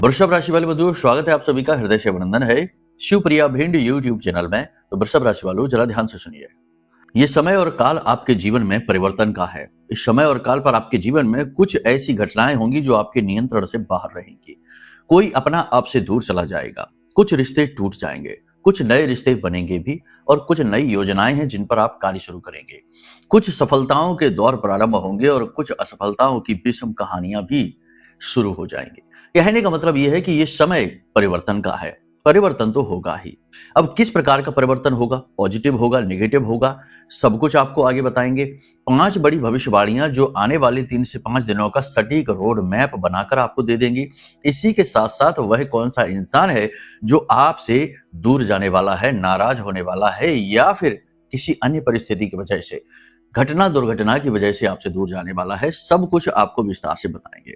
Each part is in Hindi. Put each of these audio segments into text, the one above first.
वृषभ राशि वाले बंधुओं, स्वागत है आप सभी का हृदय से अभिनंदन है शिवप्रिया भिंड यूट्यूब चैनल में। तो वृषभ राशि वालों, जरा ध्यान से सुनिए। ये समय और काल आपके जीवन में परिवर्तन का है। इस समय और काल पर आपके जीवन में कुछ ऐसी घटनाएं होंगी जो आपके नियंत्रण से बाहर रहेंगी। कोई अपना आपसे दूर चला जाएगा, कुछ रिश्ते टूट जाएंगे, कुछ नए रिश्ते बनेंगे भी, और कुछ नई योजनाएं हैं जिन पर आप कार्य शुरू करेंगे। कुछ सफलताओं के दौर प्रारंभ होंगे और कुछ असफलताओं की विषम कहानियां भी शुरू हो जाएंगी। कहने का मतलब यह है कि यह समय परिवर्तन का है। परिवर्तन तो होगा ही। अब किस प्रकार का परिवर्तन होगा, पॉजिटिव होगा, नेगेटिव होगा, सब कुछ आपको आगे बताएंगे। 5 बड़ी भविष्यवाणियां जो आने वाले 3 से 5 दिनों का सटीक रोड मैप बनाकर आपको दे देंगी। इसी के साथ साथ वह कौन सा इंसान है जो आपसे दूर जाने वाला है, नाराज होने वाला है, या फिर किसी अन्य परिस्थिति की वजह से, घटना दुर्घटना की वजह से आपसे दूर जाने वाला है, सब कुछ आपको विस्तार से बताएंगे।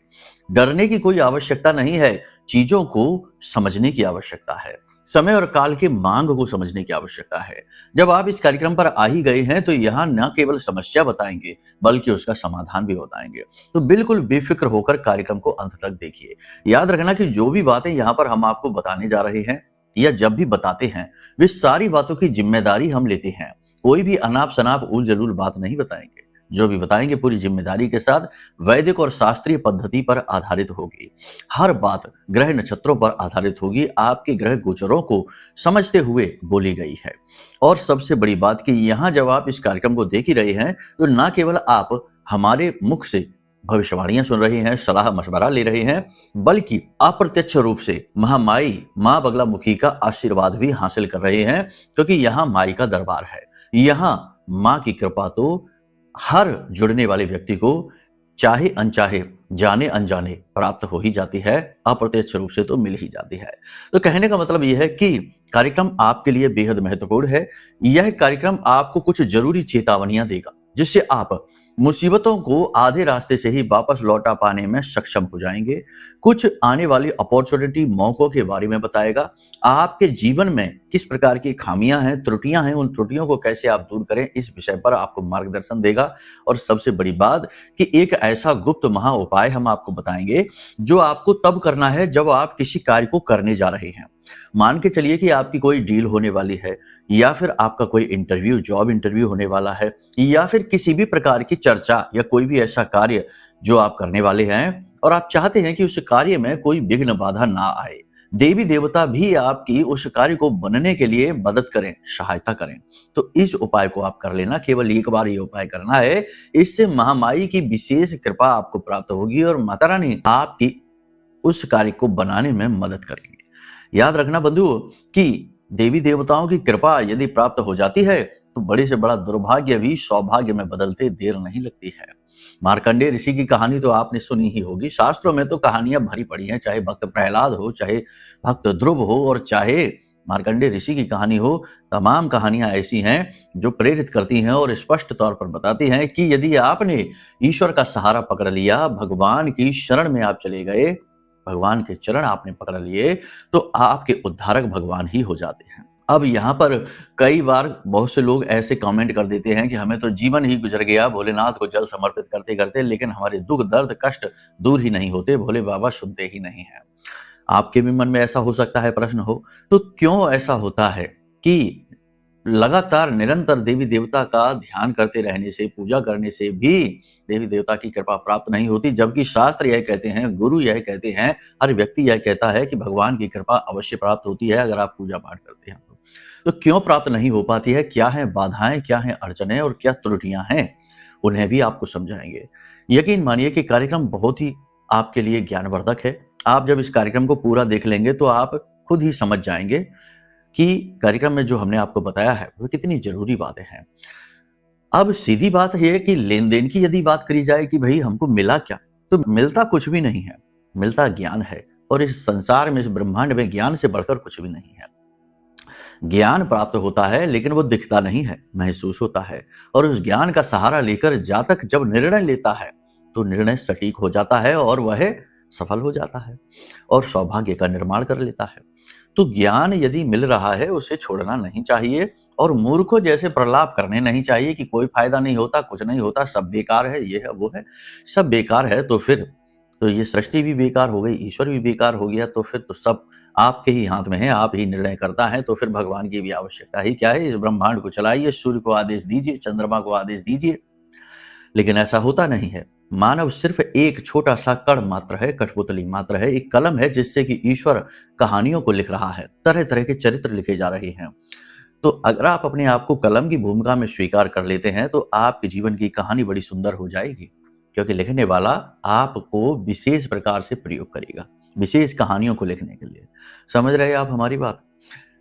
डरने की कोई आवश्यकता नहीं है, चीजों को समझने की आवश्यकता है। समय और काल की मांग को समझने की आवश्यकता है। जब आप इस कार्यक्रम पर आ ही गए हैं तो यहाँ न केवल समस्या बताएंगे बल्कि उसका समाधान भी बताएंगे। तो बिल्कुल बेफिक्र होकर कार्यक्रम को अंत तक देखिए। याद रखना कि जो भी बातें यहाँ पर हम आपको बताने जा रहे हैं या जब भी बताते हैं, वे सारी बातों की जिम्मेदारी हम लेते हैं। कोई भी अनाप शनाप उल जलूल बात नहीं बताएंगे। जो भी बताएंगे पूरी जिम्मेदारी के साथ वैदिक और शास्त्रीय पद्धति पर आधारित होगी। हर बात ग्रह नक्षत्रों पर आधारित होगी, आपके ग्रह गोचरों को समझते हुए बोली गई है। और सबसे बड़ी बात कि यहाँ जब आप इस कार्यक्रम को देख ही रहे हैं तो ना केवल आप हमारे मुख से भविष्यवाणियां सुन रहे हैं, सलाह मशवरा ले रहे हैं, बल्कि अप्रत्यक्ष रूप से महामाई मां बगलामुखी का आशीर्वाद भी हासिल कर रहे हैं, क्योंकि यहाँ माई का दरबार है। यहाँ मां की कृपा तो हर जुड़ने वाले व्यक्ति को चाहे अनचाहे, जाने अनजाने प्राप्त हो ही जाती है, अप्रत्यक्ष रूप से तो मिल ही जाती है। तो कहने का मतलब यह है कि कार्यक्रम आपके लिए बेहद महत्वपूर्ण है। यह कार्यक्रम आपको कुछ जरूरी चेतावनियां देगा जिससे आप मुसीबतों को आधे रास्ते से ही वापस लौटा पाने में सक्षम हो जाएंगे। कुछ आने वाली अपॉर्चुनिटी, मौकों के बारे में बताएगा। आपके जीवन में किस प्रकार की खामियां हैं, त्रुटियां हैं, उन त्रुटियों को कैसे आप दूर करें, इस विषय पर आपको मार्गदर्शन देगा। और सबसे बड़ी बात कि एक ऐसा गुप्त महा उपाय हम आपको बताएंगे जो आपको तब करना है जब आप किसी कार्य को करने जा रहे हैं। मान के चलिए कि आपकी कोई डील होने वाली है, या फिर आपका कोई इंटरव्यू, जॉब इंटरव्यू होने वाला है, या फिर किसी भी प्रकार की चर्चा या कोई भी ऐसा कार्य जो आप करने वाले हैं और आप चाहते हैं कि उस कार्य में कोई विघ्न बाधा ना आए। देवी देवता भी आपकी उस कार्य को बनने के लिए मदद करें, सहायता करें। तो इस उपाय को आप कर लेना। केवल एक बार ये उपाय करना है, इससे महामाई की विशेष कृपा आपको प्राप्त होगी और माता रानी आपकी उस कार्य को बनाने में मदद करेंगे। याद रखना बंधुओं कि देवी देवताओं की कृपा यदि प्राप्त हो जाती है तो बड़े से बड़ा दुर्भाग्य भी सौभाग्य में बदलते देर नहीं लगती है। मार्कंडेय ऋषि की कहानी तो आपने सुनी ही होगी। शास्त्रों में तो कहानियां भरी पड़ी हैं, चाहे भक्त प्रहलाद हो, चाहे भक्त ध्रुव हो, और चाहे मार्कंडेय ऋषि की कहानी हो। तमाम कहानियां ऐसी हैं जो प्रेरित करती हैं और स्पष्ट तौर पर बताती हैं कि यदि आपने ईश्वर का सहारा पकड़ लिया, भगवान की शरण में आप चले गए, भगवान के चरण आपने पकड़ लिए, तो आपके उद्धारक भगवान ही हो जाते हैं। अब यहाँ पर कई बार बहुत से लोग ऐसे कमेंट कर देते हैं कि हमें तो जीवन ही गुजर गया भोलेनाथ को जल समर्पित करते करते, लेकिन हमारे दुख दर्द कष्ट दूर ही नहीं होते, भोले बाबा सुनते ही नहीं है। आपके भी मन में ऐसा हो सकता है प्रश्न हो, तो क्यों ऐसा होता है कि लगातार निरंतर देवी देवता का ध्यान करते रहने से, पूजा करने से भी देवी देवता की कृपा प्राप्त नहीं होती, जबकि शास्त्र यह कहते हैं, गुरु यह कहते हैं, हर व्यक्ति यह कहता है कि भगवान की कृपा अवश्य प्राप्त होती है अगर आप पूजा पाठ करते हैं। तो क्यों प्राप्त नहीं हो पाती है, क्या है बाधाएं, क्या है अड़चने और क्या त्रुटियां हैं, उन्हें भी आपको समझाएंगे। यकीन मानिए कि कार्यक्रम बहुत ही आपके लिए ज्ञानवर्धक है। आप जब इस कार्यक्रम को पूरा देख लेंगे तो आप खुद ही समझ जाएंगे कि कार्यक्रम में जो हमने आपको बताया है वो कितनी जरूरी बातें हैं। अब सीधी बात यह है कि लेन देन की यदि बात करी जाए कि भाई हमको मिला क्या, तो मिलता कुछ भी नहीं है, मिलता ज्ञान है। और इस संसार में, इस ब्रह्मांड में ज्ञान से बढ़कर कुछ भी नहीं है। ज्ञान प्राप्त होता है लेकिन वो दिखता नहीं है, महसूस होता है। और उस ज्ञान का सहारा लेकर जातक जब निर्णय लेता है तो निर्णय सटीक हो जाता है और वह सफल हो जाता है और सौभाग्य का निर्माण कर लेता है। तो ज्ञान यदि मिल रहा है उसे छोड़ना नहीं चाहिए और मूर्खों जैसे प्रलाप करने नहीं चाहिए कि कोई फायदा नहीं होता, कुछ नहीं होता, सब बेकार है, ये है वो है। सब बेकार है तो फिर तो ये सृष्टि भी बेकार हो गई, ईश्वर भी बेकार हो गया, तो फिर तो सब आपके ही हाथ में है, आप ही निर्णय करता है, तो फिर भगवान की भी आवश्यकता ही क्या है। इस ब्रह्मांड को चलाइए, सूर्य को आदेश दीजिए, चंद्रमा को आदेश दीजिए, लेकिन ऐसा होता नहीं है। मानव सिर्फ एक छोटा सा कण मात्र है, कठपुतली मात्र है, एक कलम है जिससे कि ईश्वर कहानियों को लिख रहा है, तरह तरह के चरित्र लिखे जा रहे हैं। तो अगर आप अपने आप को कलम की भूमिका में स्वीकार कर लेते हैं तो आपके जीवन की कहानी बड़ी सुंदर हो जाएगी, क्योंकि लिखने वाला आपको विशेष प्रकार से प्रयोग करेगा, विशेष कहानियों को लिखने के लिए। समझ रहे हैं आप हमारी बात?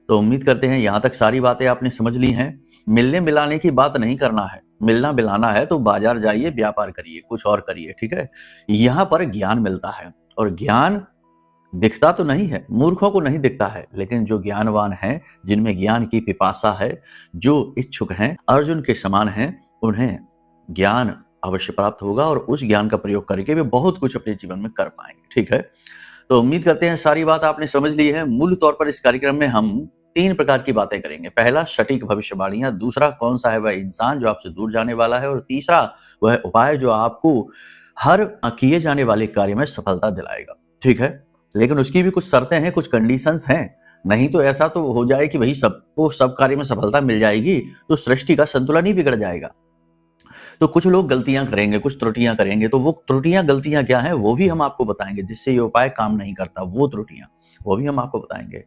तो उम्मीद करते हैं यहां तक सारी बातें आपने समझ ली हैं। मिलने मिलाने की बात नहीं करना है, मिलना मिलाना है तो बाजार जाइए, व्यापार करिए, कुछ और करिए, ठीक है। यहाँ पर ज्ञान मिलता है, और ज्ञान दिखता तो नहीं है, मूर्खों को नहीं दिखता है, लेकिन जो ज्ञानवान हैं, जिनमें ज्ञान की पिपासा है, जो इच्छुक हैं, अर्जुन के समान हैं, उन्हें ज्ञान अवश्य प्राप्त होगा, और उस ज्ञान का प्रयोग करके वे बहुत कुछ अपने जीवन में कर पाएंगे, ठीक है। तो उम्मीद करते हैं सारी बात आपने समझ ली है। मूल तौर पर इस कार्यक्रम में हम 3 प्रकार की बातें करेंगे। पहला, सटीक भविष्यवाणियां। दूसरा, कौन सा है वह इंसान जो आपसे दूर जाने वाला है। और तीसरा, वह उपाय जो आपको हर किए जाने वाले कार्य में सफलता दिलाएगा, ठीक है। लेकिन उसकी भी कुछ शर्तें हैं, कुछ कंडीशंस हैं, नहीं तो ऐसा तो हो जाए कि वही सबको सब कार्य में सफलता मिल जाएगी तो सृष्टि का संतुलन ही बिगड़ जाएगा। तो कुछ लोग गलतियां करेंगे, कुछ त्रुटियां करेंगे, तो वो त्रुटियां गलतियां क्या है वो भी हम आपको बताएंगे, जिससे ये उपाय काम नहीं करता, वो त्रुटियां वो भी हम आपको बताएंगे।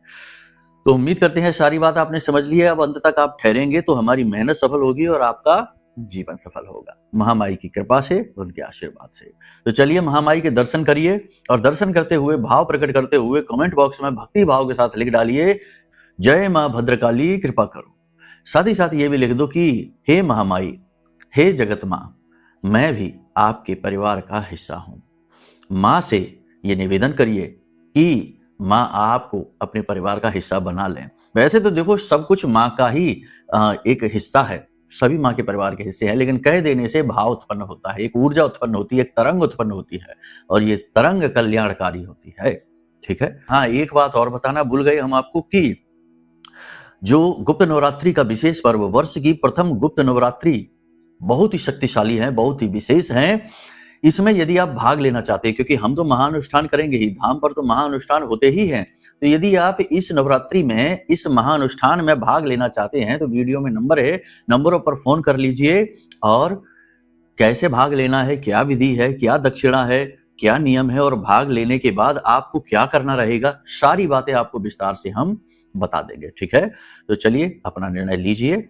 तो उम्मीद करते हैं सारी बात आपने समझ ली है। अब अंत तक आप ठहरेंगे तो हमारी मेहनत सफल होगी और आपका जीवन सफल होगा, महामाई की कृपा से, उनके आशीर्वाद से। तो चलिए महामाई के दर्शन करिए, और दर्शन करते हुए, भाव प्रकट करते हुए कमेंट बॉक्स में भक्ति भाव के साथ लिख डालिए, जय मां भद्रकाली कृपा करो। साथ ही साथ ये भी लिख दो कि हे महामाई, हे जगत मां, मैं भी आपके परिवार का हिस्सा हूं। मां से ये निवेदन करिए कि मां आपको अपने परिवार का हिस्सा बना लें। वैसे तो देखो सब कुछ मां का ही एक हिस्सा है, सभी मां के परिवार के हिस्से हैं, लेकिन कह देने से भाव उत्पन्न होता है, एक ऊर्जा उत्पन्न होती है, एक तरंग उत्पन्न होती है, और ये तरंग कल्याणकारी होती है, ठीक है। हाँ, एक बात और बताना भूल गए हम आपको कि जो गुप्त नवरात्रि का विशेष पर्व, वर्ष की प्रथम गुप्त नवरात्रि बहुत ही शक्तिशाली है, बहुत ही विशेष है। इसमें यदि आप भाग लेना चाहते हैं, क्योंकि हम तो महानुष्ठान करेंगे ही, धाम पर तो महानुष्ठान होते ही हैं, तो यदि आप इस नवरात्रि में, इस महानुष्ठान में भाग लेना चाहते हैं तो वीडियो में नंबर है, नंबरों पर फोन कर लीजिए। और कैसे भाग लेना है, क्या विधि है, क्या दक्षिणा है, क्या नियम है, और भाग लेने के बाद आपको क्या करना रहेगा, सारी बातें आपको विस्तार से हम बता देंगे, ठीक है। तो चलिए अपना निर्णय लीजिए।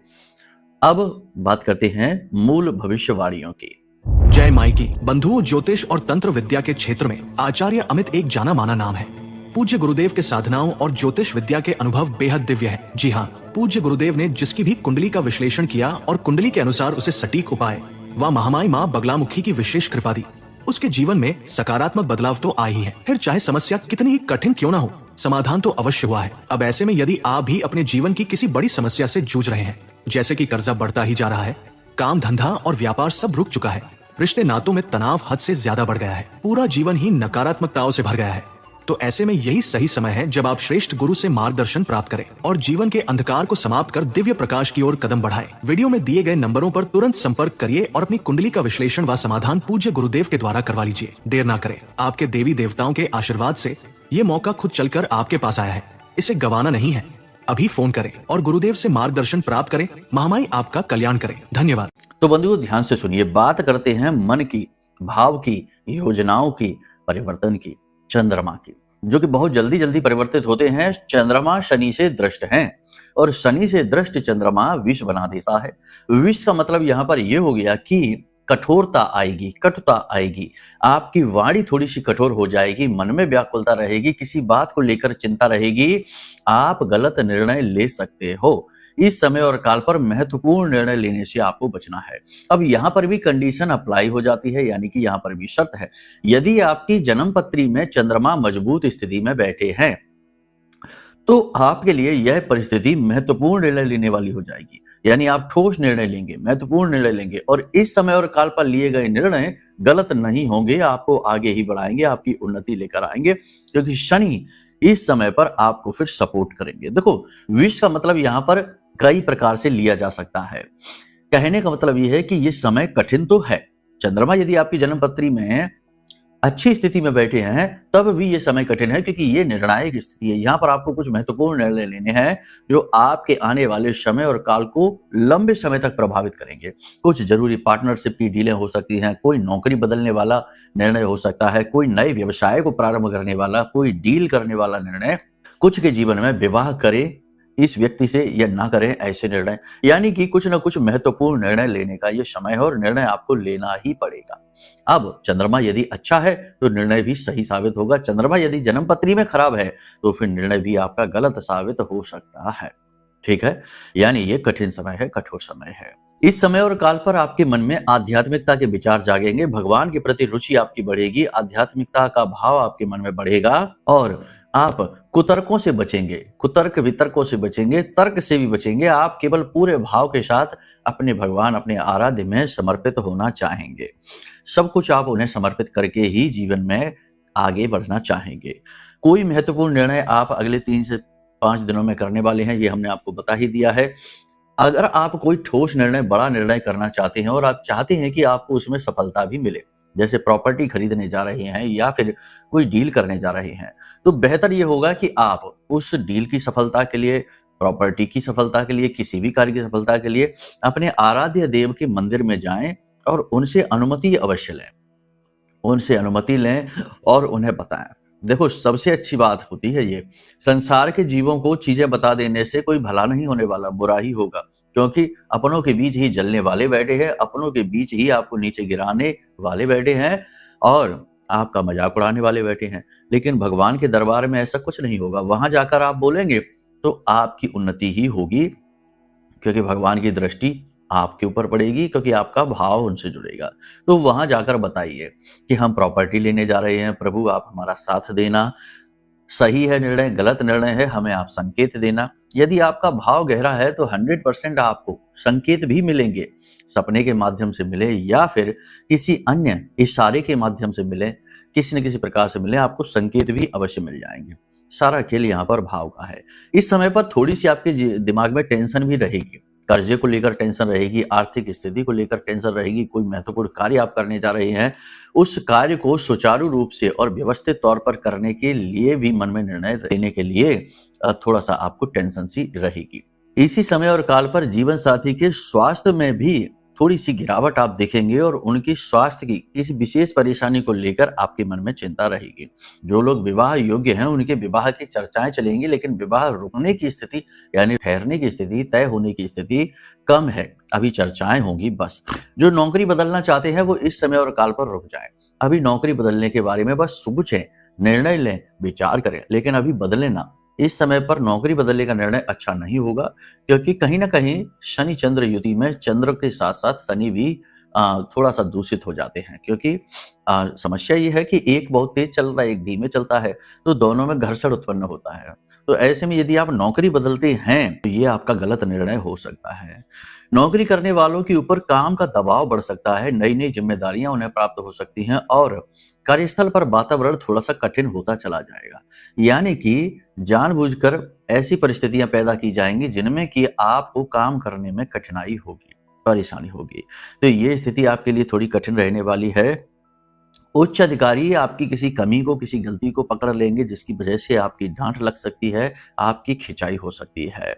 अब बात करते हैं मूल भविष्यवाणियों की। जय माई की। बंधुओं, ज्योतिष और तंत्र विद्या के क्षेत्र में आचार्य अमित एक जाना माना नाम है। पूज्य गुरुदेव के साधनाओं और ज्योतिष विद्या के अनुभव बेहद दिव्य है। जी हाँ, पूज्य गुरुदेव ने जिसकी भी कुंडली का विश्लेषण किया और कुंडली के अनुसार उसे सटीक उपाय व महामाई माँ बगलामुखी की विशेष कृपा दी, उसके जीवन में सकारात्मक बदलाव तो आए ही है। फिर चाहे समस्या कितनी ही कठिन क्यों ना हो, समाधान तो अवश्य हुआ है। अब ऐसे में यदि आप भी अपने जीवन की किसी बड़ी समस्या से जूझ रहे हैं, जैसे कि कर्जा बढ़ता ही जा रहा है, काम धंधा और व्यापार सब रुक चुका है, रिश्ते नातों में तनाव हद से ज्यादा बढ़ गया है, पूरा जीवन ही नकारात्मकताओं से भर गया है, तो ऐसे में यही सही समय है जब आप श्रेष्ठ गुरु से मार्गदर्शन प्राप्त करें और जीवन के अंधकार को समाप्त कर दिव्य प्रकाश की ओर कदम बढ़ाएं। वीडियो में दिए गए नंबरों पर तुरंत संपर्क करिए और अपनी कुंडली का विश्लेषण व समाधान पूज्य गुरुदेव के द्वारा करवा लीजिए। देर ना करें, आपके देवी देवताओं के आशीर्वाद से ये मौका खुद चलकर आपके पास आया है, इसे गंवाना नहीं है। अभी फोन करें और गुरुदेव से मार्गदर्शन प्राप्त करें। महामाई आपका कल्याण करें। धन्यवाद। तो बंधुओं, ध्यान से सुनिए, बात करते हैं मन की, भाव की, योजनाओं की, परिवर्तन की, चंद्रमा की, जो कि बहुत जल्दी जल्दी परिवर्तित होते हैं। चंद्रमा शनि से दृष्ट हैं, और शनि से दृष्ट चंद्रमा विष बना देता है। विष का मतलब यहाँ पर यह हो गया कि कठोरता आएगी, कटुता आएगी, आपकी वाणी थोड़ी सी कठोर हो जाएगी, मन में व्याकुलता रहेगी, किसी बात को लेकर चिंता रहेगी, आप गलत निर्णय ले सकते हो। इस समय और काल पर महत्वपूर्ण निर्णय लेने से आपको बचना है। अब यहां पर भी कंडीशन अप्लाई हो जाती है, यानी कि यहां पर भी शर्त है। यदि आपकी जन्म पत्री में चंद्रमा मजबूत स्थिति में बैठे हैं तो आपके लिए यह परिस्थिति महत्वपूर्ण निर्णय लेने वाली हो जाएगी, यानी आप ठोस निर्णय लेंगे, महत्वपूर्ण निर्णय लेंगे, और इस समय और काल पर लिए गए निर्णय गलत नहीं होंगे, आपको आगे ही बढ़ाएंगे, आपकी उन्नति लेकर आएंगे, क्योंकि शनि इस समय पर आपको फिर सपोर्ट करेंगे। देखो, विष का मतलब यहां पर कई प्रकार से लिया जा सकता है। कहने का मतलब यह है कि यह समय कठिन तो है। चंद्रमा यदि आपकी जन्म पत्री में अच्छी स्थिति में बैठे हैं तब भी ये समय कठिन है, क्योंकि ये निर्णायक स्थिति है। यहाँ पर आपको कुछ महत्वपूर्ण निर्णय लेने हैं जो आपके आने वाले समय और काल को लंबे समय तक प्रभावित करेंगे। कुछ जरूरी पार्टनरशिप की डीलें हो सकती हैं, कोई नौकरी बदलने वाला निर्णय हो सकता है, कोई नए व्यवसाय को प्रारंभ करने वाला, कोई डील करने वाला निर्णय। कुछ के जीवन में विवाह करें इस व्यक्ति से या ना करें ऐसे निर्णय, यानी कि कुछ ना कुछ महत्वपूर्ण निर्णय लेने का ये समय है और निर्णय आपको लेना ही पड़ेगा। अब चंद्रमा यदि अच्छा है तो निर्णय भी सही साबित होगा। चंद्रमा यदि जन्म पत्री में खराब है तो फिर निर्णय भी आपका गलत साबित हो सकता है। ठीक है, यानी ये कठिन समय है, कठोर समय है। इस समय और काल पर आपके मन में आध्यात्मिकता के विचार जागेंगे, भगवान के प्रति रुचि आपकी बढ़ेगी, आध्यात्मिकता का भाव आपके मन में बढ़ेगा और आप कुतर्कों से बचेंगे, कुतर्क वितर्कों से बचेंगे, तर्क से भी बचेंगे। आप केवल पूरे भाव के साथ अपने भगवान, अपने आराध्य में समर्पित होना चाहेंगे। सब कुछ आप उन्हें समर्पित करके ही जीवन में आगे बढ़ना चाहेंगे। कोई महत्वपूर्ण निर्णय आप अगले 3 से 5 दिनों में करने वाले हैं, ये हमने आपको बता ही दिया है। अगर आप कोई ठोस निर्णय, बड़ा निर्णय करना चाहते हैं और आप चाहते हैं कि आपको उसमें सफलता भी मिले, जैसे प्रॉपर्टी खरीदने जा रहे हैं या फिर कोई डील करने जा रहे हैं, तो बेहतर ये होगा कि आप उस डील की सफलता के लिए, प्रॉपर्टी की सफलता के लिए, किसी भी कार्य की सफलता के लिए अपने आराध्य देव के मंदिर में जाएं और उनसे अनुमति अवश्य लें। उनसे अनुमति लें और उन्हें बताएं। देखो, सबसे अच्छी बात होती है ये, संसार के जीवों को चीजें बता देने से कोई भला नहीं होने वाला, बुरा ही होगा, क्योंकि अपनों के बीच ही जलने वाले बैठे हैं, अपनों के बीच ही आपको नीचे गिराने वाले बैठे हैं और आपका मजाक उड़ाने वाले बैठे हैं। लेकिन भगवान के दरबार में ऐसा कुछ नहीं होगा। वहां जाकर आप बोलेंगे तो आपकी उन्नति ही होगी, क्योंकि भगवान की दृष्टि आपके ऊपर पड़ेगी, क्योंकि आपका भाव उनसे जुड़ेगा। तो वहां जाकर बताइए कि हम प्रॉपर्टी लेने जा रहे हैं, प्रभु आप हमारा साथ देना, सही है निर्णय, गलत निर्णय है, हमें आप संकेत देना। यदि आपका भाव गहरा है तो 100% आपको संकेत भी मिलेंगे, सपने के माध्यम से मिले या फिर किसी अन्य इशारे के माध्यम से मिले, किसी न किसी प्रकार से मिले, आपको संकेत भी अवश्य मिल जाएंगे। सारा खेल यहाँ पर भाव का है। इस समय पर थोड़ी सी आपके दिमाग में टेंशन भी रहेगी, कर्जे को लेकर टेंशन रहेगी, आर्थिक स्थिति को लेकर टेंशन रहेगी। कोई महत्वपूर्ण कार्य आप करने जा रहे हैं, उस कार्य को सुचारू रूप से और व्यवस्थित तौर पर करने के लिए भी मन में निर्णय लेने के लिए थोड़ा सा आपको टेंशन सी रहेगी। इसी समय और काल पर जीवन साथी के स्वास्थ्य में भी थोड़ी सी गिरावट आप देखेंगे और उनकी स्वास्थ्य की किसी विशेष परेशानी को लेकर आपके मन में चिंता रहेगी। जो लोग विवाह योग्य हैं उनके विवाह की चर्चाएं चलेंगी, लेकिन विवाह रुकने की स्थिति यानी ठहरने की स्थिति, तय होने की स्थिति कम है। अभी चर्चाएं होंगी बस। जो नौकरी बदलना चाहते हैं वो इस समय और काल पर रुक जाए। अभी नौकरी बदलने के बारे में बस सोचें, निर्णय लें, विचार करें, लेकिन अभी बदले ना। इस समय पर नौकरी बदलने का निर्णय अच्छा नहीं होगा, क्योंकि कहीं ना कहीं शनि चंद्र युति में चंद्र के साथ साथ शनि भी थोड़ा सा दूषित हो जाते हैं, क्योंकि समस्या ये है कि एक बहुत तेज चलता है, एक धीमे चलता है, तो दोनों में घर्षण उत्पन्न होता है। तो ऐसे में यदि आप नौकरी बदलते हैं तो ये आपका गलत निर्णय हो सकता है। नौकरी करने वालों के ऊपर काम का दबाव बढ़ सकता है, नई नई जिम्मेदारियां उन्हें प्राप्त हो सकती हैं और कार्यस्थल पर वातावरण थोड़ा सा कठिन होता चला जाएगा। यानी कि जानबूझकर ऐसी परिस्थितियां पैदा की जाएंगी जिनमें कि आपको काम करने में कठिनाई होगी, परेशानी होगी। तो ये स्थिति आपके लिए थोड़ी कठिन रहने वाली है। उच्च अधिकारी आपकी किसी कमी को, किसी गलती को पकड़ लेंगे, जिसकी वजह से आपकी डांट लग सकती है, आपकी खिंचाई हो सकती है।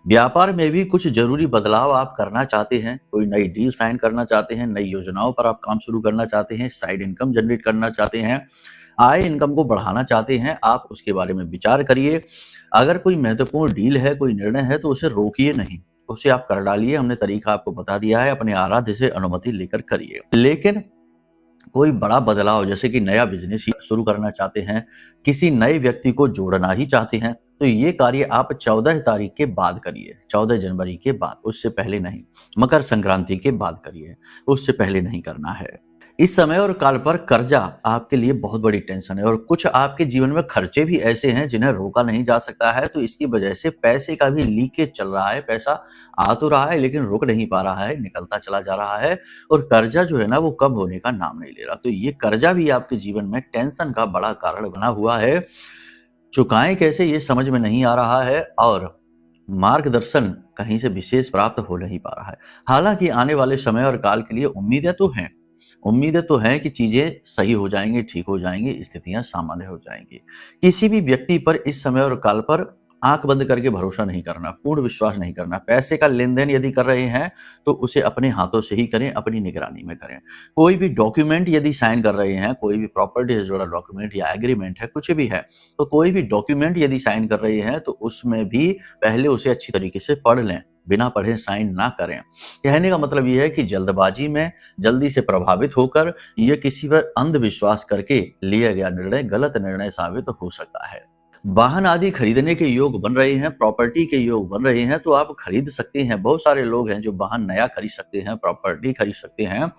व्यापार में भी कुछ जरूरी बदलाव आप करना चाहते हैं, कोई नई डील साइन करना चाहते हैं, नई योजनाओं पर आप काम शुरू करना चाहते हैं, साइड इनकम जनरेट करना चाहते हैं, आय इनकम को बढ़ाना चाहते हैं, आप उसके बारे में विचार करिए। अगर कोई महत्वपूर्ण डील है, कोई निर्णय है, तो उसे रोकिए नहीं, उसे आप कर डालिए। हमने तरीका आपको बता दिया है, अपने आराध्य से अनुमति लेकर करिए। लेकिन कोई बड़ा बदलाव जैसे कि नया बिजनेस शुरू करना चाहते हैं, किसी नए व्यक्ति को जोड़ना ही चाहते हैं, तो ये कार्य आप 14 तारीख के बाद करिए, 14 जनवरी के बाद, उससे पहले नहीं। मकर संक्रांति के बाद करिए, उससे पहले नहीं करना है। इस समय और काल पर कर्जा आपके लिए बहुत बड़ी टेंशन है और कुछ आपके जीवन में खर्चे भी ऐसे हैं जिन्हें रोका नहीं जा सकता है, तो इसकी वजह से पैसे का भी लीकेज चल रहा है। पैसा आ तो रहा है लेकिन रुक नहीं पा रहा है, निकलता चला जा रहा है और कर्जा जो है ना वो कम होने का नाम नहीं ले रहा। तो ये कर्जा भी आपके जीवन में टेंशन का बड़ा कारण बना हुआ है। चुकाएं कैसे ये समझ में नहीं आ रहा है और मार्गदर्शन कहीं से विशेष प्राप्त हो नहीं पा रहा है। हालांकि आने वाले समय और काल के लिए उम्मीदें तो हैं, उम्मीदें तो हैं कि चीजें सही हो जाएंगी, ठीक हो जाएंगी, स्थितियां सामान्य हो जाएंगी। किसी भी व्यक्ति पर इस समय और काल पर आंख बंद करके भरोसा नहीं करना, पूर्ण विश्वास नहीं करना। पैसे का लेन देन यदि कर रहे हैं तो उसे अपने हाथों से ही करें, अपनी निगरानी में करें। कोई भी डॉक्यूमेंट यदि साइन कर रहे हैं, कोई भी प्रॉपर्टी से जुड़ा डॉक्यूमेंट या एग्रीमेंट है, कुछ भी है, तो कोई भी डॉक्यूमेंट यदि साइन कर रहे हैं तो उसमें भी पहले उसे अच्छी तरीके से पढ़ लें, बिना पढ़े साइन ना करें। कहने का मतलब यह है कि जल्दबाजी में, जल्दी से प्रभावित होकर यह किसी पर अंधविश्वास करके लिया गया निर्णय गलत निर्णय साबित हो सकता है। वाहन आदि खरीदने के योग बन रहे हैं, प्रॉपर्टी के योग बन रहे हैं तो आप खरीद सकते हैं। बहुत सारे लोग हैं जो वाहन नया खरीद सकते हैं, प्रॉपर्टी खरीद सकते हैं।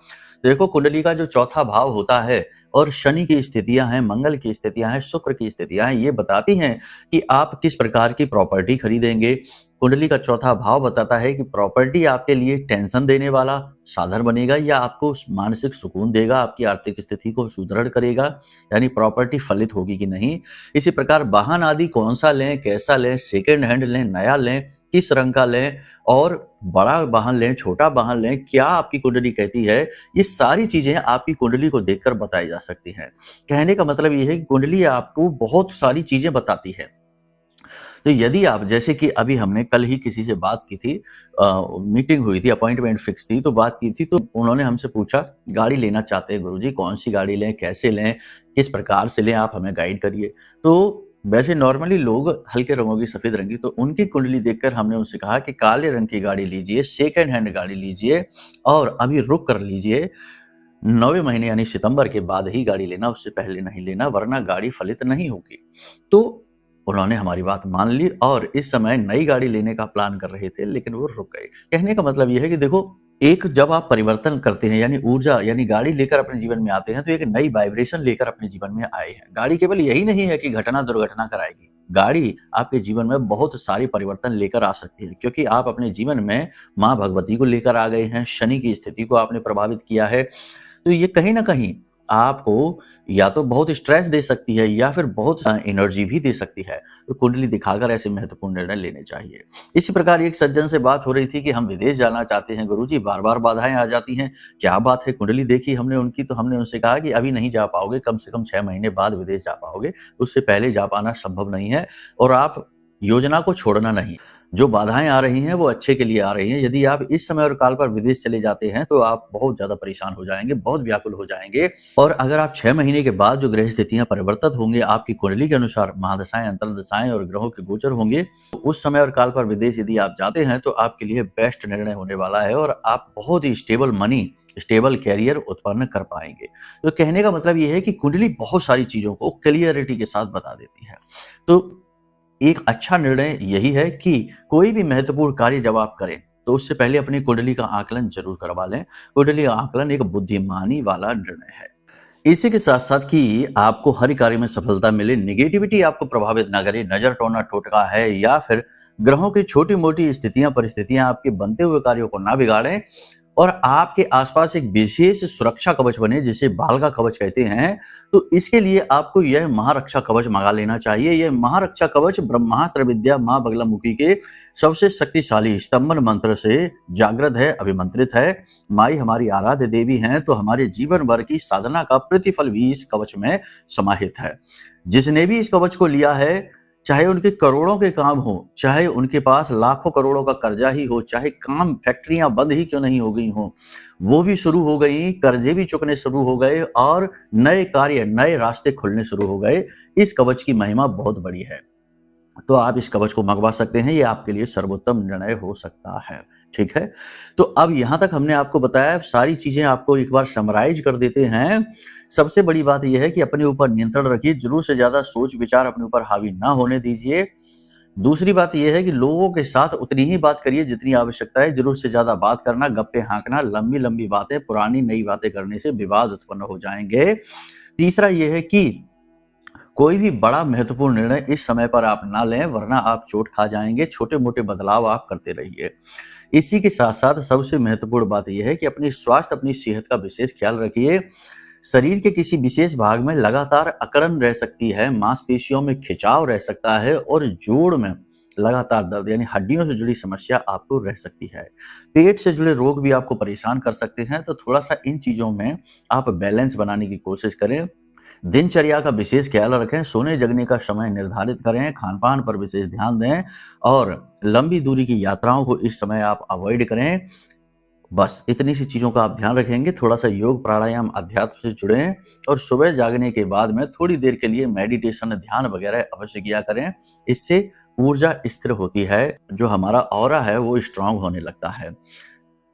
देखो, कुंडली का जो चौथा भाव होता है और शनि की स्थितियां हैं, मंगल की स्थितियां हैं, शुक्र की स्थितियां हैं, ये बताती हैं कि आप किस प्रकार की प्रॉपर्टी खरीदेंगे। कुंडली का चौथा भाव बताता है कि प्रॉपर्टी आपके लिए टेंशन देने वाला साधन बनेगा या आपको मानसिक सुकून देगा, आपकी आर्थिक स्थिति को सुदृढ़ करेगा, यानी प्रॉपर्टी फलित होगी कि नहीं। इसी प्रकार वाहन आदि कौन सा लें, कैसा लें, सेकेंड हैंड लें, नया लें, किस रंग का लें, और बड़ा वाहन लें, छोटा वाहन लें, क्या आपकी कुंडली कहती है, ये सारी चीजें आपकी कुंडली को देखकर बताई जा सकती हैं। कहने का मतलब ये है कि कुंडली आपको बहुत सारी चीजें बताती है। तो यदि आप, जैसे कि अभी हमने कल ही किसी से बात की थी, मीटिंग हुई थी, अपॉइंटमेंट फिक्स थी, तो बात की थी, तो उन्होंने हमसे पूछा गाड़ी लेना चाहते हैं गुरुजी, कौन सी गाड़ी लें, कैसे लें, किस प्रकार से लें, आप हमें गाइड करिए। तो वैसे नॉर्मली लोग हल्के रंगों की, सफेद रंग की, तो उनकी कुंडली देखकर हमने उनसे कहा कि काले रंग की गाड़ी लीजिए, सेकेंड हैंड गाड़ी लीजिए और अभी रुक कर लीजिए। 9वें महीने यानी सितंबर के बाद ही गाड़ी लेना, उससे पहले नहीं लेना, वरना गाड़ी फलित नहीं होगी। तो उन्होंने हमारी बात मान ली और इस समय नई गाड़ी लेने का प्लान कर रहे थे, लेकिन वो रुक गए। कहने का मतलब यह है कि देखो, एक जब आप परिवर्तन करते हैं, यानी ऊर्जा, यानी गाड़ी लेकर अपने जीवन में आते हैं, तो एक नई वाइब्रेशन लेकर अपने जीवन में आए हैं। गाड़ी केवल यही नहीं है कि घटना दुर्घटना कराएगी, गाड़ी आपके जीवन में बहुत सारी परिवर्तन लेकर आ सकती है, क्योंकि आप अपने जीवन में माँ भगवती को लेकर आ गए हैं, शनि की स्थिति को आपने प्रभावित किया है। तो ये कहीं ना कहीं आपको या तो बहुत स्ट्रेस दे सकती है या फिर बहुत एनर्जी भी दे सकती है। तो कुंडली दिखाकर ऐसे महत्वपूर्ण निर्णय लेने चाहिए। इसी प्रकार एक सज्जन से बात हो रही थी कि हम विदेश जाना चाहते हैं गुरुजी, बार बार बाधाएं आ जाती हैं, क्या बात है। कुंडली देखी हमने उनकी, तो हमने उनसे कहा कि अभी नहीं जा पाओगे, कम से कम 6 महीने बाद विदेश जा पाओगे, उससे पहले जा पाना संभव नहीं है। और आप योजना को छोड़ना नहीं, जो बाधाएं आ रही हैं वो अच्छे के लिए आ रही हैं। यदि आप इस समय और काल पर विदेश चले जाते हैं तो आप बहुत ज्यादा परेशान हो जाएंगे, बहुत व्याकुल हो जाएंगे। और अगर आप 6 महीने के बाद जो ग्रह स्थितियां परिवर्तित होंगे, आपकी कुंडली के अनुसार महादशाएं, अंतर्दशाएं और ग्रहों के गोचर होंगे, तो उस समय और काल पर विदेश यदि आप जाते हैं तो आपके लिए बेस्ट निर्णय होने वाला है और आप बहुत ही स्टेबल मनी, स्टेबल कैरियर उत्पन्न कर पाएंगे। तो कहने का मतलब यह है कि कुंडली बहुत सारी चीजों को क्लियरिटी के साथ बता देती है। तो एक अच्छा निर्णय यही है कि कोई भी महत्वपूर्ण कार्य जब आप करें तो उससे पहले अपनी कुंडली का आकलन जरूर करवा लें। कुंडली का आकलन एक बुद्धिमानी वाला निर्णय है। इसी के साथ साथ कि आपको हर कार्य में सफलता मिले, निगेटिविटी आपको प्रभावित ना करे, नजर टोना टोटका है या फिर ग्रहों की छोटी मोटी स्थितियां परिस्थितियां आपके बनते हुए कार्यों को ना बिगाड़ें और आपके आसपास एक विशेष सुरक्षा कवच बने, जिसे बाल का कवच कहते हैं। तो इसके लिए आपको यह महारक्षा कवच मंगा लेना चाहिए। यह महारक्षा कवच ब्रह्मास्त्र विद्या मां बगलामुखी के सबसे शक्तिशाली स्तंभन मंत्र से जागृत है, अभिमंत्रित है। माई हमारी आराध्य देवी हैं, तो हमारे जीवन भर की साधना का प्रतिफल भी इस कवच में समाहित है। जिसने भी इस कवच को लिया है, चाहे उनके करोड़ों के काम हो, चाहे उनके पास लाखों करोड़ों का कर्जा ही हो, चाहे काम फैक्ट्रियां बंद ही क्यों नहीं हो गई हो, वो भी शुरू हो गई, कर्जे भी चुकने शुरू हो गए और नए कार्य, नए रास्ते खुलने शुरू हो गए। इस कवच की महिमा बहुत बड़ी है, तो आप इस कवच को मंगवा सकते हैं। ये आपके लिए सर्वोत्तम निर्णय हो सकता है। ठीक है, तो अब यहां तक हमने आपको बताया, सारी चीजें आपको एक बार समराइज कर देते हैं। सबसे बड़ी बात यह है कि अपने ऊपर नियंत्रण रखिए, जरूर से ज्यादा सोच विचार अपने ऊपर हावी ना होने दीजिए। दूसरी बात यह है कि लोगों के साथ उतनी ही बात करिए जितनी आवश्यकता है। जरूर से ज्यादा बात करना, गप्पे हाँकना, लंबी लंबी बातें, पुरानी नई बातें करने से विवाद उत्पन्न हो जाएंगे। तीसरा यह है कि कोई भी बड़ा महत्वपूर्ण निर्णय इस समय पर आप ना लें, वरना आप चोट खा जाएंगे। छोटे मोटे बदलाव आप करते रहिए। इसी के साथ साथ सबसे महत्वपूर्ण बात यह है कि अपनी स्वास्थ्य, अपनी सेहत का विशेष ख्याल रखिए। शरीर के किसी विशेष भाग में लगातार अकड़न रह सकती है, मांसपेशियों में खिंचाव रह सकता है और जोड़ में लगातार दर्द यानी हड्डियों से जुड़ी समस्या आपको रह सकती है। पेट से जुड़े रोग भी आपको परेशान कर सकते हैं, तो थोड़ा-सा इन चीज़ों में आप बैलेंस बनाने की कोशिश करें। दिनचर्या का विशेष ख्याल रखें, सोने-जगने का समय निर्धारित करें, खान-पान पर विशेष ध्यान दें और लंबी दूरी की यात्राओं को इस समय आप अवॉइड करें। बस इतनी सी चीज़ों का आप ध्यान रखेंगे, थोड़ा-सा योग, प्राणायाम, अध्यात्म से जुड़ें और सुबह जागने के बाद में थोड़ी देर के लिए मेडिटेशन, ध्यान वगैरह अवश्य किया करें। इससे ऊर्जा स्थिर होती है, जो हमारा ऑरा है वो स्ट्रॉन्ग होने लगता है।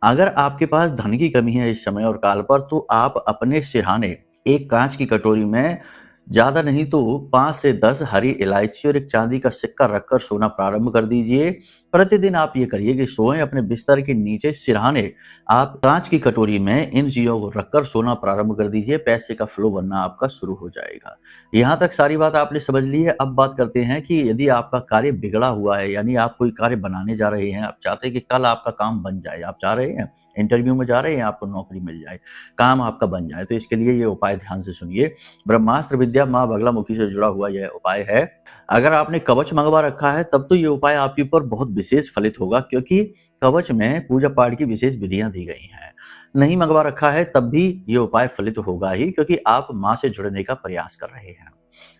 अगर आपके पास धन की कमी है इस समय और काल पर, तो आप अपने सिरहाने एक कांच की कटोरी में ज़्यादा नहीं तो 5 से 10 हरी इलायची और एक चांदी का सिक्का रखकर सोना प्रारंभ कर दीजिए। प्रतिदिन आप ये करिए कि सोएं अपने बिस्तर के नीचे सिरहाने आप कांच की कटोरी में इन चीज़ों को रखकर सोना प्रारंभ कर दीजिए, पैसे का फ्लो बनना आपका शुरू हो जाएगा। यहाँ तक सारी बात आपने समझ ली है। अब बात करते हैं कि यदि आपका कार्य बिगड़ा हुआ है, यानी आप कोई कार्य बनाने जा रहे हैं, आप चाहते हैं कि कल आपका काम बन जाए, आप चाह रहे हैं इंटरव्यू में जा रहे हैं, आपको नौकरी मिल जाए, काम आपका बन जाए, तो इसके लिए ये उपाय ध्यान से सुनिए। ब्रह्मास्त्र विद्या माँ बगलामुखी से जुड़ा हुआ यह उपाय है। अगर आपने कवच मंगवा रखा है तब तो ये उपाय आपके ऊपर बहुत विशेष फलित होगा, क्योंकि कवच में पूजा पाठ की विशेष विधियां दी गई हैं। नहीं मंगवा रखा है तब भी ये उपाय फलित होगा ही, क्योंकि आप माँ से जुड़ने का प्रयास कर रहे हैं।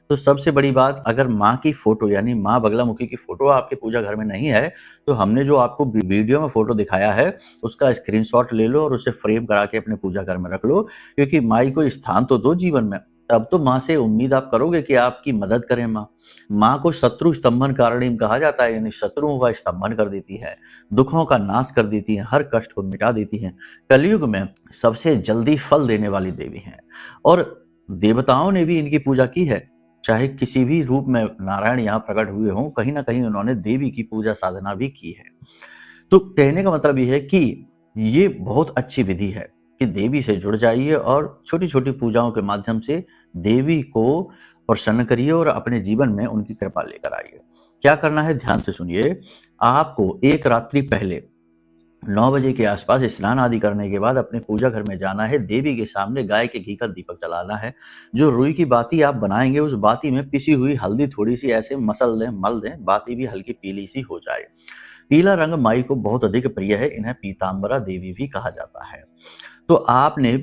तो सबसे बड़ी बात, अगर माँ की फोटो यानी माँ बगलामुखी की फोटो आपके पूजा घर में नहीं है, तो हमने जो आपको वीडियो में फोटो दिखाया है उसका स्क्रीनशॉट ले लो और उसे फ्रेम करा के अपने पूजा घर में रख लो, क्योंकि माई को स्थान तो दो जीवन में। तब तो माँ से उम्मीद आप करोगे कि आपकी मदद करें माँ। माँ को शत्रु स्तंभन कारणीम कहा जाता है, यानी शत्रुओं का स्तंभन कर देती है, दुखों का नाश कर देती है, हर कष्ट को मिटा देती है। कलयुग में सबसे जल्दी फल देने वाली देवी हैं और देवताओं ने भी इनकी पूजा की है। चाहे किसी भी रूप में नारायण यहाँ प्रकट हुए हों, कहीं ना कहीं उन्होंने देवी की पूजा साधना भी की है। तो कहने का मतलब ये है कि ये बहुत अच्छी विधि है कि देवी से जुड़ जाइए और छोटी छोटी पूजाओं के माध्यम से देवी को प्रसन्न करिए और अपने जीवन में उनकी कृपा लेकर आइए। क्या करना है ध्यान से सुनिए। आपको एक रात्रि पहले 9 बजे के आसपास स्नान आदि करने के बाद अपने पूजा घर में जाना है। देवी के सामने गाय के घी का दीपक जलाना है। जो रुई की बाती आप बनाएंगे उस बाती में पिसी हुई हल्दी थोड़ी सी ऐसे मसल दें, मल दें, बाती भी हल्की पीली सी हो जाए। पीला रंग माई को बहुत अधिक प्रिय है, इन्हें पीतांबरा देवी भी कहा जाता है। तो आपने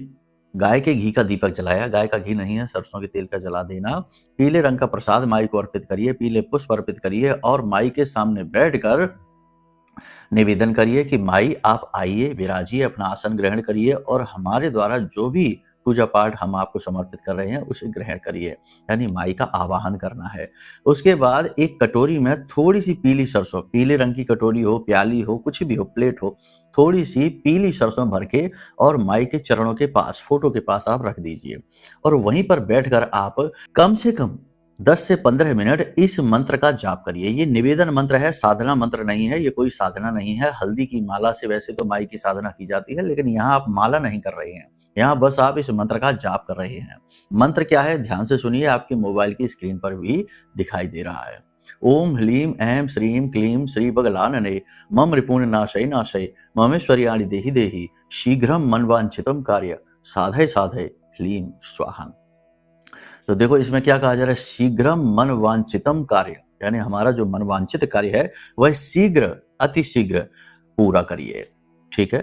गाय के घी का दीपक जलाया, गाय का घी नहीं है सरसों के तेल का जला देना। पीले रंग का प्रसाद माई को अर्पित करिए, पीले पुष्प अर्पित करिए और माई के सामने बैठकर निवेदन करिए कि माई आप आइए, विराजिए, अपना आसन ग्रहण करिए और हमारे द्वारा जो भी पूजा पाठ हम आपको समर्पित कर रहे हैं उसे ग्रहण करिए, यानी माई का आवाहन करना है। उसके बाद एक कटोरी में थोड़ी सी पीली सरसों, पीले रंग की कटोरी हो, प्याली हो, कुछ भी हो, प्लेट हो, थोड़ी सी पीली सरसों भर के और माई के चरणों के पास, फोटो के पास आप रख दीजिए और वहीं पर बैठकर आप कम से कम 10 से 15 मिनट इस मंत्र का जाप करिए। ये निवेदन मंत्र है, साधना मंत्र नहीं है, ये कोई साधना नहीं है। हल्दी की माला से वैसे तो माई की साधना की जाती है, लेकिन यहाँ आप माला नहीं कर रहे हैं, यहाँ बस आप इस मंत्र का जाप कर रहे हैं। मंत्र क्या है ध्यान से सुनिए, आपकी मोबाइल की स्क्रीन पर भी दिखाई दे रहा है। ओम ह्लीम ऐं श्रीम क्लीम श्री बगलानने मम रिपुण नाशय नाशय ममेश्वर्याणि देहि देहि शीघ्रम मनवांछितम कार्य साधय साधय ह्लीम स्वाहा। तो देखो इसमें क्या कहा जा रहा है, शीघ्रम मन वांछितम कार्य, यानी हमारा जो मन वांछित कार्य है वह शीघ्र, अति शीघ्र पूरा करिए। ठीक है,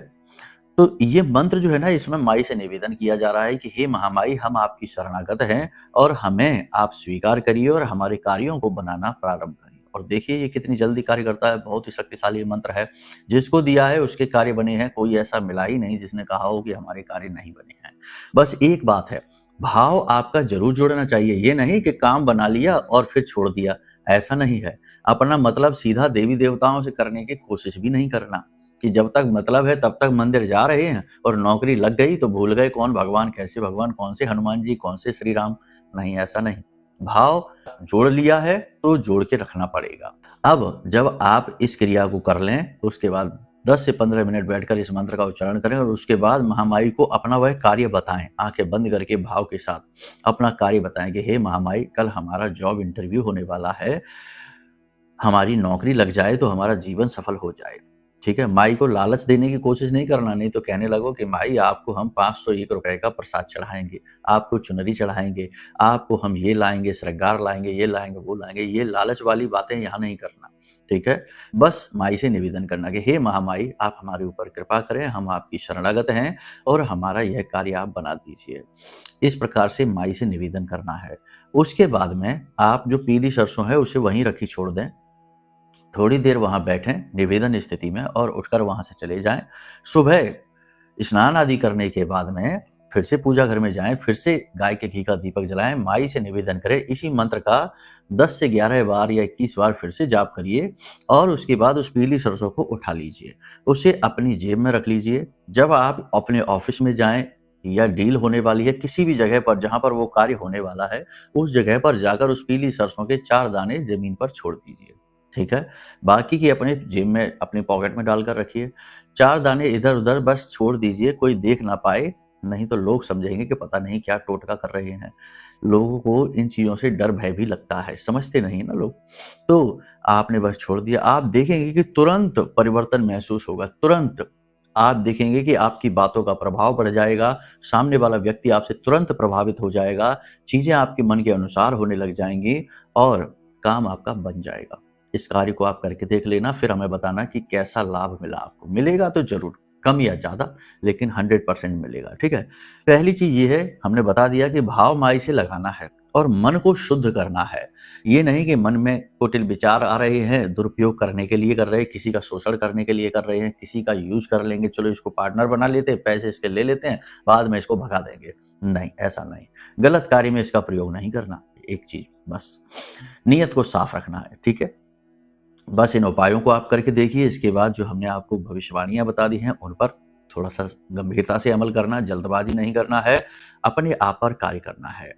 तो ये मंत्र जो है ना, इसमें माई से निवेदन किया जा रहा है कि हे महामाई, हम आपकी शरणागत हैं और हमें आप स्वीकार करिए और हमारे कार्यों को बनाना प्रारंभ करिए। और देखिए ये कितनी जल्दी कार्य करता है, बहुत ही शक्तिशाली मंत्र है। जिसको दिया है उसके कार्य बने हैं, कोई ऐसा मिला ही नहीं जिसने कहा हो कि हमारे कार्य नहीं बने हैं। बस एक बात है, भाव आपका जरूर जोड़ना चाहिए। ये नहीं कि काम बना लिया और फिर छोड़ दिया, ऐसा नहीं है। अपना मतलब सीधा देवी देवताओं से करने की कोशिश भी नहीं करना कि जब तक मतलब है तब तक मंदिर जा रहे हैं और नौकरी लग गई तो भूल गए कौन भगवान, कैसे भगवान, कौन से हनुमान जी, कौन से श्री राम। नहीं, ऐसा नहीं। भाव जोड़ लिया है तो जोड़ के रखना पड़ेगा। अब जब आप इस क्रिया को कर लें तो उसके बाद 10 से 15 मिनट बैठकर इस मंत्र का उच्चारण करें और उसके बाद महामाई को अपना वह कार्य बताएं। आंखें बंद करके भाव के साथ अपना कार्य बताएं कि हे महामाई, कल हमारा जॉब इंटरव्यू होने वाला है, हमारी नौकरी लग जाए तो हमारा जीवन सफल हो जाए। ठीक है, माई को लालच देने की कोशिश नहीं करना, नहीं तो कहने लगो कि माई आपको हम 501 रुपए का प्रसाद चढ़ाएंगे, आपको चुनरी चढ़ाएंगे, आपको हम ये लाएंगे, श्रृंगार लाएंगे, ये लाएंगे, वो लाएंगे। ये लालच वाली बातें यहाँ नहीं करना, ठीक है। बस माई से निवेदन करना कि हे महामाई, आप हमारे ऊपर कृपा करें, हम आपकी शरणागत हैं और हमारा यह कार्य आप बना दीजिए। इस प्रकार से माई से निवेदन करना है। उसके बाद में आप जो पीली सरसों है उसे वहीं रखी छोड़ दें, थोड़ी देर वहां बैठें निवेदन स्थिति में और उठकर वहां से चले जाएं। सुबह स्नान आदि करने के बाद में फिर से पूजा घर में जाएं, फिर से गाय के घी का दीपक जलाएं, माई से निवेदन करें, इसी मंत्र का 10 से 11 बार या 21 बार फिर से जाप करिए और उसके बाद उस पीली सरसों को उठा लीजिए, उसे अपनी जेब में रख लीजिए। जब आप अपने ऑफिस में जाएं या डील होने वाली है किसी भी जगह पर जहां पर वो कार्य होने वाला है, उस जगह पर जाकर उस पीली सरसों के 4 दाने जमीन पर छोड़ दीजिए, ठीक है। बाकी की अपने जेब में अपने पॉकेट में डालकर रखिए। 4 दाने इधर उधर बस छोड़ दीजिए, कोई देख ना पाए, नहीं तो लोग समझेंगे कि पता नहीं क्या टोटका कर रहे हैं। लोगों को इन चीजों से डर भय भी लगता है, समझते नहीं ना लोग। तो आपने बस छोड़ दिया, आप देखेंगे कि तुरंत परिवर्तन महसूस होगा। तुरंत आप देखेंगे कि आपकी बातों का प्रभाव बढ़ जाएगा, सामने वाला व्यक्ति आपसे तुरंत प्रभावित हो जाएगा, चीजें आपके मन के अनुसार होने लग जाएंगी और काम आपका बन जाएगा। इस कार्य को आप करके देख लेना, फिर हमें बताना कि कैसा लाभ मिला आपको। मिलेगा तो जरूर, कम या ज्यादा, लेकिन 100% मिलेगा, ठीक है। पहली चीज ये है, हमने बता दिया कि भाव माई से लगाना है और मन को शुद्ध करना है। ये नहीं कि मन में कुटिल विचार आ रहे हैं, दुरुपयोग करने के लिए कर रहे हैं, किसी का शोषण करने के लिए कर रहे हैं, किसी का यूज कर लेंगे, चलो इसको पार्टनर बना लेते हैं, पैसे इसके ले लेते हैं, बाद में इसको भगा देंगे। नहीं, ऐसा नहीं, गलत कार्य में इसका प्रयोग नहीं करना। एक चीज बस नियत को साफ रखना है, ठीक है। बस इन उपायों को आप करके देखिए। इसके बाद जो हमने आपको भविष्यवाणियां बता दी हैं उन पर थोड़ा सा गंभीरता से अमल करना, जल्दबाजी नहीं करना है, अपने आप पर कार्य करना है।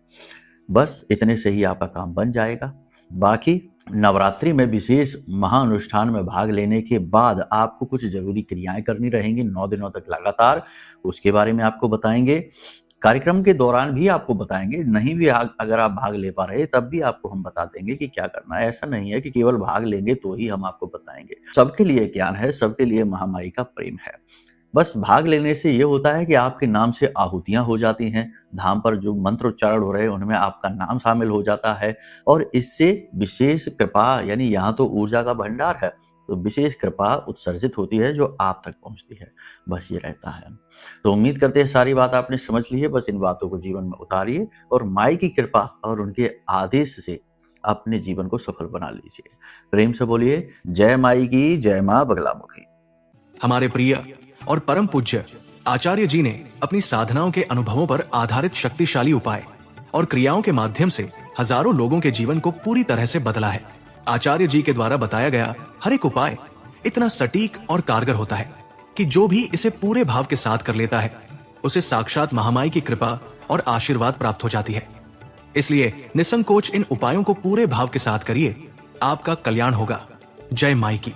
बस इतने से ही आपका काम बन जाएगा। बाकी नवरात्रि में विशेष महाअनुष्ठान में भाग लेने के बाद आपको कुछ जरूरी क्रियाएं करनी रहेंगी 9 दिनों तक लगातार, उसके बारे में आपको बताएंगे। कार्यक्रम के दौरान भी आपको बताएंगे, नहीं भी अगर आप भाग ले पा रहे तब भी आपको हम बता देंगे कि क्या करना है। ऐसा नहीं है कि केवल भाग लेंगे तो ही हम आपको बताएंगे। सबके लिए ज्ञान है, सबके लिए महामाई का प्रेम है। बस भाग लेने से ये होता है कि आपके नाम से आहुतियां हो जाती हैं, धाम पर जो मंत्र उच्चारण हो रहे हैं उनमें आपका नाम शामिल हो जाता है और इससे विशेष कृपा, यानी यहाँ तो ऊर्जा का भंडार है तो विशेष कृपा उत्सर्जित होती है जो आप तक पहुंचती है। बस ये रहता है। तो उम्मीद करते हैं सारी बात आपने समझ ली है। बस इन बातों को जीवन में उतारिए और माई की कृपा और उनके आदेश से अपने जीवन को सफल बना लीजिए। प्रेम से बोलिए जय माई की, जय मां बगलामुखी। हमारे प्रिय और परम पूज्य आचार्य जी ने अपनी साधनाओं के अनुभवों पर आधारित शक्तिशाली उपाय और क्रियाओं के माध्यम से हजारों लोगों के जीवन को पूरी तरह से बदला है। आचार्य जी के द्वारा बताया गया हर एक उपाय इतना सटीक और कारगर होता है कि जो भी इसे पूरे भाव के साथ कर लेता है उसे साक्षात महामाई की कृपा और आशीर्वाद प्राप्त हो जाती है। इसलिए निसंकोच इन उपायों को पूरे भाव के साथ करिए, आपका कल्याण होगा। जय माई की।